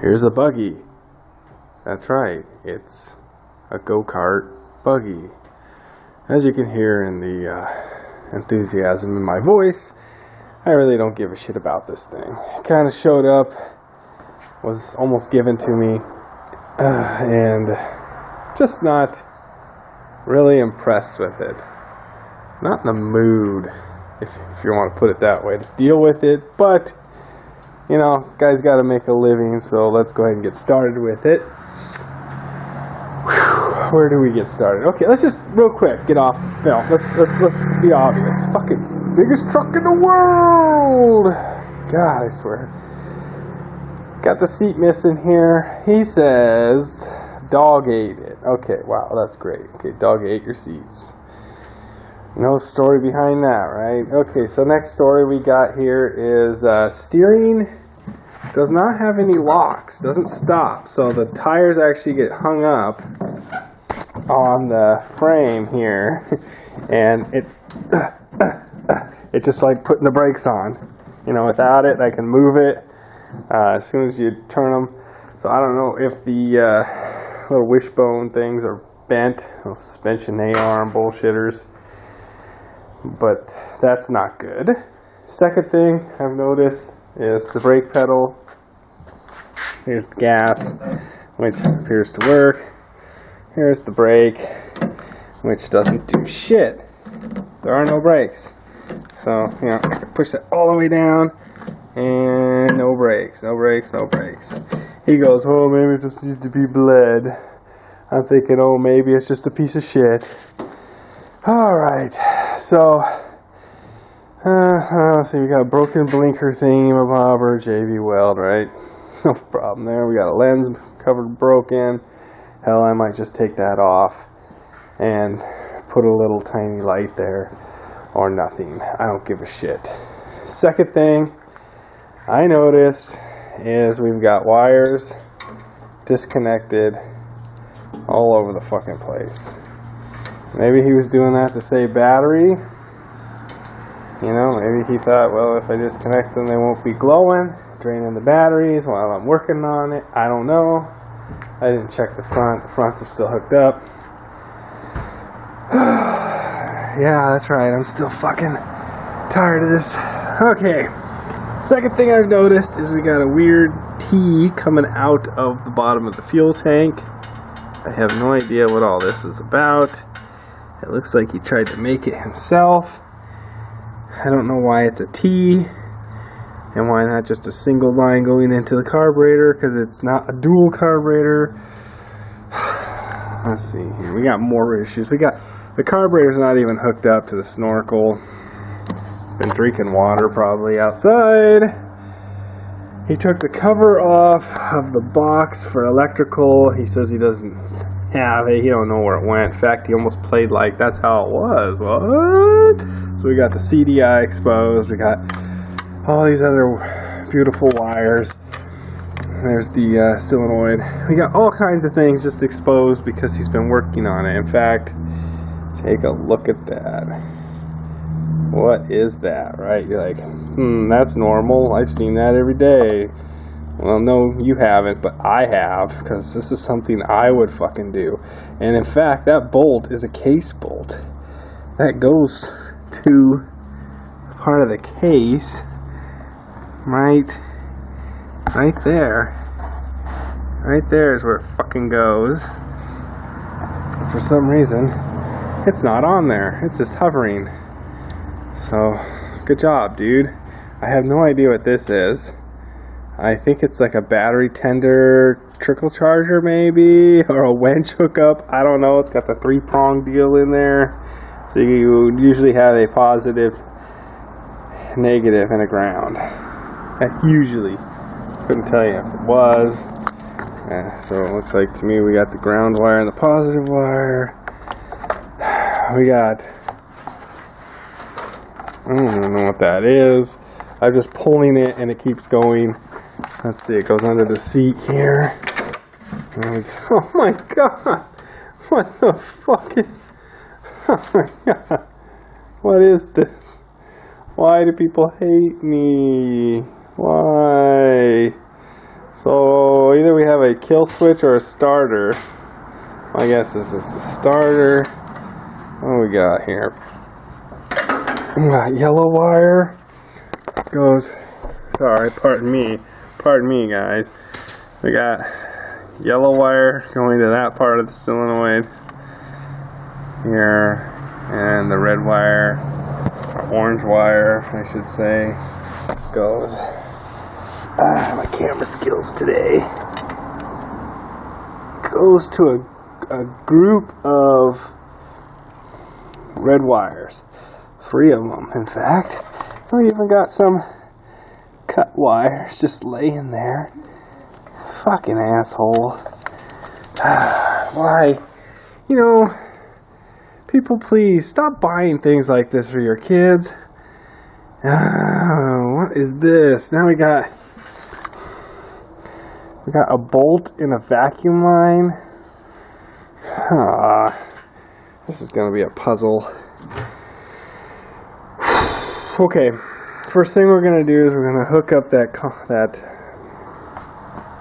Here's a buggy. That's right, it's a go-kart buggy. As you can hear in the enthusiasm in my voice, I really don't give a shit about this thing. It kind of showed up, was almost given to me, and just not really impressed with it. Not in the mood, if you want to put it that way, to deal with it, but you know, guys got to make a living, so let's go ahead and get started with it. Whew, where do we get started? Okay, let's just real quick get off. You know, let's be obvious. Fucking biggest truck in the world. God, I swear. Got the seat missing here. He says dog ate it. Okay, wow, that's great. Okay, dog ate your seats. No story behind that, right? Okay, so next story we got here is steering does not have any locks, doesn't stop. So the tires actually get hung up on the frame here, and it's just like putting the brakes on. You know, without it, I can move it as soon as you turn them. So I don't know if the little wishbone things are bent, little suspension A-arm bullshitters. But that's not good. Second thing I've noticed is the brake pedal. Here's the gas, which appears to work. Here's the brake, which doesn't do shit. There are no brakes. So, you know, I can push it all the way down, and no brakes, no brakes, no brakes. He goes, oh, maybe it just needs to be bled. I'm thinking, oh, maybe it's just a piece of shit. Alright, so, let's see, we got a broken blinker thingamabobber, JB Weld, right? No problem there. We got a lens covered broken. Hell, I might just take that off and put a little tiny light there, or nothing. I don't give a shit. Second thing I noticed is we've got wires disconnected all over the fucking place. Maybe he was doing that to save battery. You know, maybe he thought, well, if I disconnect them, they won't be glowing, draining the batteries while I'm working on it. I don't know. I didn't check the front. The fronts are still hooked up. Yeah, that's right. I'm still fucking tired of this. Okay. Second thing I've noticed is we got a weird T coming out of the bottom of the fuel tank. I have no idea what all this is about. It looks like he tried to make it himself. I don't know why it's a T, and why not just a single line going into the carburetor, because it's not a dual carburetor. Let's see here. We got more issues. We got the carburetor's not even hooked up to the snorkel. It's been drinking water probably outside. He took the cover off of the box for electrical. He says he doesn't have it. He don't know where it went. In fact, he almost played like that's how it was. What? So we got the CDI exposed. We got all these other beautiful wires. There's the solenoid. We got all kinds of things just exposed because he's been working on it. In fact, take a look at that. What is that, right? You're like, that's normal. I've seen that every day. Well, no, you haven't, but I have, because this is something I would fucking do. And in fact, that bolt is a case bolt. That goes to part of the case, right there. Right there is where it fucking goes. For some reason, it's not on there. It's just hovering. So, good job, dude. I have no idea what this is. I think it's like a battery tender trickle charger maybe, or a winch hookup. I don't know. It's got the 3-prong deal in there. So you usually have a positive, negative, and a ground. I usually couldn't tell you if it was. So it looks like to me we got the ground wire and the positive wire. We got, I don't even know what that is. I'm just pulling it and it keeps going. Let's see, it goes under the seat here. Oh my god! What the fuck is... Oh my god. What is this? Why do people hate me? Why? So, wait, kill switch or a starter? I guess this is the starter. What do we got here? Yellow wire goes, sorry, pardon me guys. We got yellow wire going to that part of the solenoid here, and the red wire, or orange wire I should say, goes, my camera skills today, goes to a group of red wires. 3 of them, in fact. We even got some cut wires just laying there. Fucking asshole. Why? You know, people, please stop buying things like this for your kids. What is this? Now we got a bolt in a vacuum line. This is gonna be a puzzle. Okay, first thing we're gonna do is we're gonna hook up that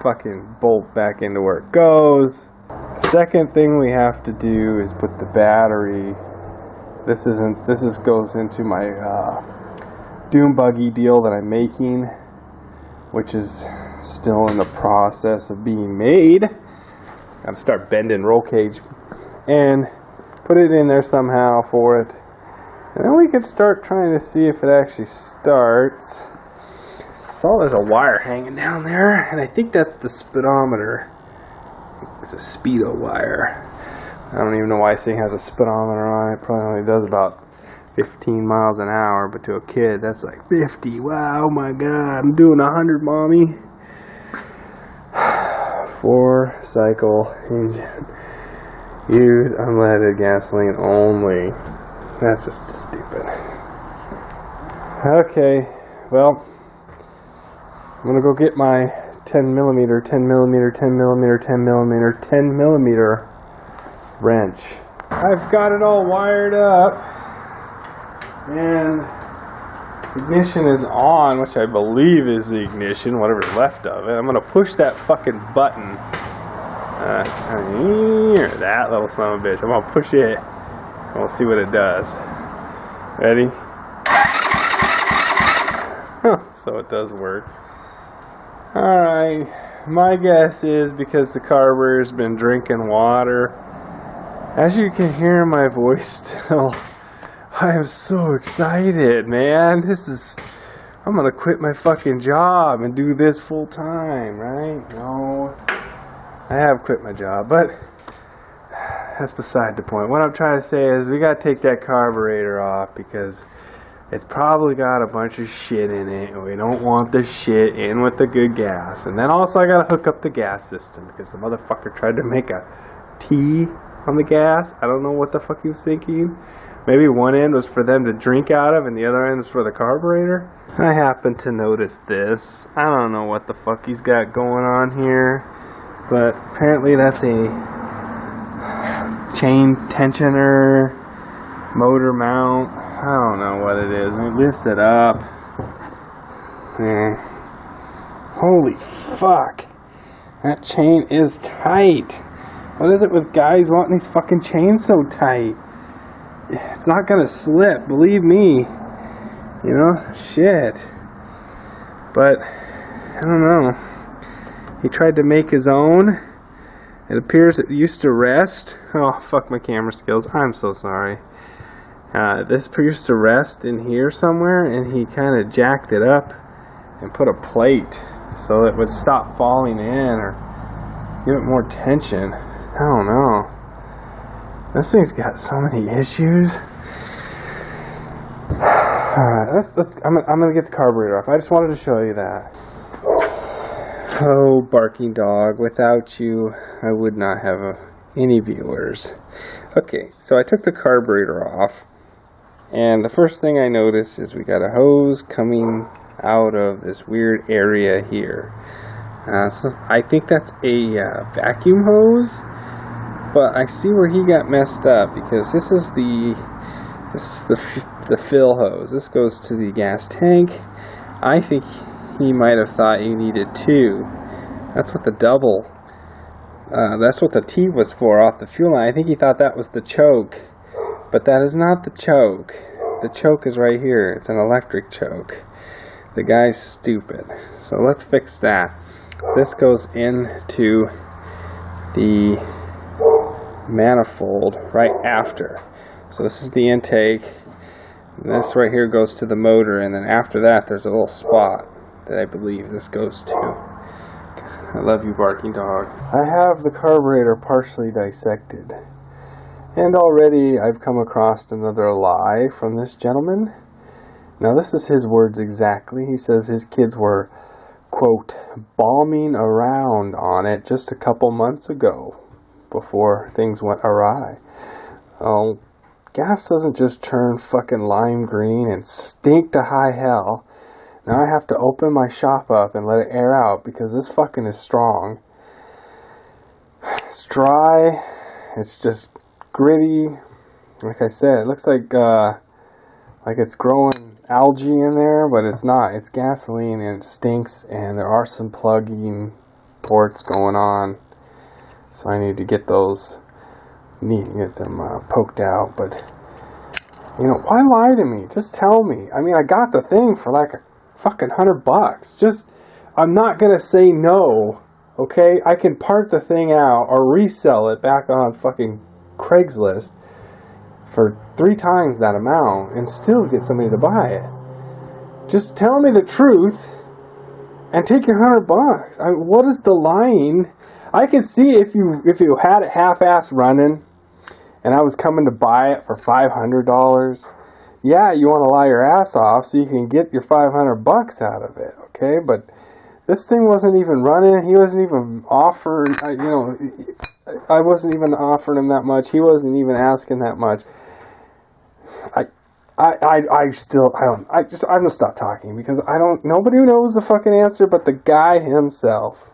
fucking bolt back into where it goes. Second thing we have to do is put the battery. This goes into my Doom Buggy deal that I'm making, which is still in the process of being made. Gotta start bending roll cage and put it in there somehow for it. And then we can start trying to see if it actually starts. Saw there's a wire hanging down there, and I think that's the speedometer. It's a speedo wire. I don't even know why this thing has a speedometer on it. Probably only does about 15 miles an hour, but to a kid, that's like 50. Wow, oh my God, I'm doing 100, mommy. 4-cycle engine. Use unleaded gasoline only. That's just stupid. Okay, well, I'm gonna go get my 10 millimeter wrench. I've got it all wired up, and ignition is on, which I believe is the ignition, whatever's left of it. I'm gonna push that fucking button. That little son of a bitch. I'm gonna push it. We'll see what it does. Ready? So it does work. Alright. My guess is because the carburetor's been drinking water. As you can hear my voice still, I am so excited, man. I'm gonna quit my fucking job and do this full time, right? No. I have quit my job, but that's beside the point. What I'm trying to say is we gotta take that carburetor off because it's probably got a bunch of shit in it, and we don't want the shit in with the good gas. And then also I gotta hook up the gas system because the motherfucker tried to make a T on the gas. I don't know what the fuck he was thinking. Maybe one end was for them to drink out of and the other end was for the carburetor. I happened to notice this. I don't know what the fuck he's got going on here, but apparently that's a chain tensioner, motor mount. I don't know what it is. It lifts it up. Holy fuck. That chain is tight. What is it with guys wanting these fucking chains so tight? It's not gonna slip, believe me. You know, shit. But, I don't know. He tried to make his own. It appears it used to rest. Oh, fuck my camera skills. I'm so sorry. This used to rest in here somewhere, and he kind of jacked it up and put a plate so it would stop falling in or give it more tension. I don't know. This thing's got so many issues. Alright, I'm gonna get the carburetor off. I just wanted to show you that. Oh, barking dog, without you, I would not have any viewers. Okay, so I took the carburetor off, and the first thing I noticed is we got a hose coming out of this weird area here. So I think that's a vacuum hose, but I see where he got messed up because this is the fill hose. This goes to the gas tank. I think he might have thought you needed two. That's what the double That's what the T was for off the fuel line. I think he thought that was the choke, but that is not the choke. The choke is right here. It's an electric choke. The guy's stupid. So let's fix that. This goes into the manifold right after. So this is the intake. And this right here goes to the motor, and then after that there's a little spot that I believe this goes to. I love you, barking dog. I have the carburetor partially dissected. And already I've come across another lie from this gentleman. Now this is his words exactly. He says his kids were, quote, bombing around on it just a couple months ago before things went awry. Oh, gas doesn't just turn fucking lime green and stink to high hell. Now I have to open my shop up and let it air out because this fucking is strong. It's dry. It's just gritty. Like I said, it looks like it's growing algae in there, but it's not. It's gasoline and it stinks, and there are some plugging ports going on. So I need to get those, get them poked out. But, you know, why lie to me? Just tell me. I mean, I got the thing for like a fucking $100. Just, I'm not going to say no, okay? I can part the thing out or resell it back on fucking Craigslist for 3 times that amount and still get somebody to buy it. Just tell me the truth and take your $100. I mean, what is the lying? I could see if you had it half-ass running and I was coming to buy it for $500. Yeah, you want to lie your ass off so you can get your $500 out of it, okay? But this thing wasn't even running. He wasn't even offering, I wasn't even offering him that much. He wasn't even asking that much. I'm gonna stop talking because nobody knows the fucking answer but the guy himself.